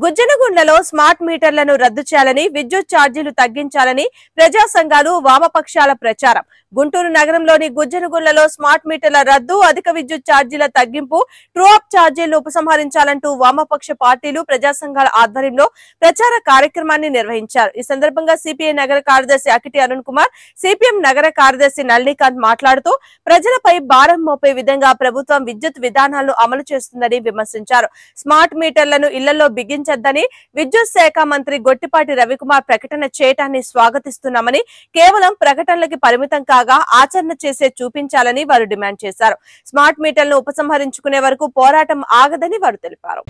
గుజ్జనగుండ్లలో smart మీటర్లను రద్దు చేయాలని, విద్యుత్ ఛార్జీలు తగ్గించాలని ప్రజా సంఘాలు, వామపక్షాల ప్రచారం. గుంటూరు నగరంలోని గుజ్జనగుండ్లలో స్మార్ట్ మీటర్ల రద్దు, అధిక విద్యుత్ ఛార్జీల తగ్గింపు, ట్రూ అప్ ఛార్జీలను ఉపసంహరించాలంటూ వామపక్ష పార్టీలు, ప్రజా సంఘాల ఆధ్వర్యంలో ప్రచార కార్యక్రమాన్ని నిర్వహించారు. ఈ సందర్భంగా సిపిఐ నగర కార్యదర్శి అకిటి అరుణ్ కుమార్, సిపిఎం నగర కార్యదర్శి నళినీకాంత్ మాట్లాడుతూ ప్రజలపై భారం మోపే విధంగా ప్రభుత్వం విద్యుత్ విధానాలను అమలు చేస్తుందని విమర్శించారు. స్మార్ట్ మీటర్లను ఇళ్లలో బిగించొద్దని విద్యుత్ శాఖ మంత్రి గొట్టిపాటి రవికుమార్ ప్రకటన చేయటాన్ని స్వాగతిస్తున్నామని, కేవలం ప్రకటనలకి పరిమితం కాగా ఆచరణ చేసే చూపించాలని వారు డిమాండ్ చేశారు. స్మార్ట్ మీటర్లను ఉపసంహరించుకునే వరకు పోరాటం ఆగదని వారు తెలిపారు.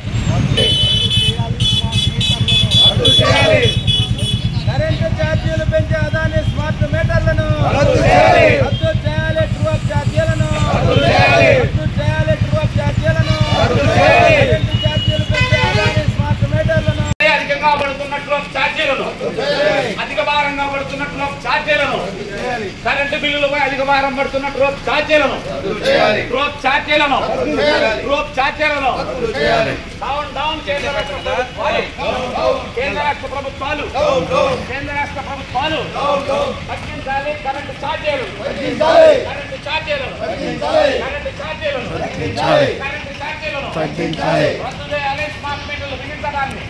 అధిక భారంగా పడుతున్నట్లు ఛార్జీలను, కరెంటు బిల్లులపై అధిక భారం పడుతున్నట్లు ఛార్జీలను, కేంద్ర రాష్ట్ర ప్రభుత్వాలు తగ్గించాలి. కరెంటు ఛార్జీలను రద్దు చేయాలి. స్మార్ట్ మీటర్లు బిగించడాన్ని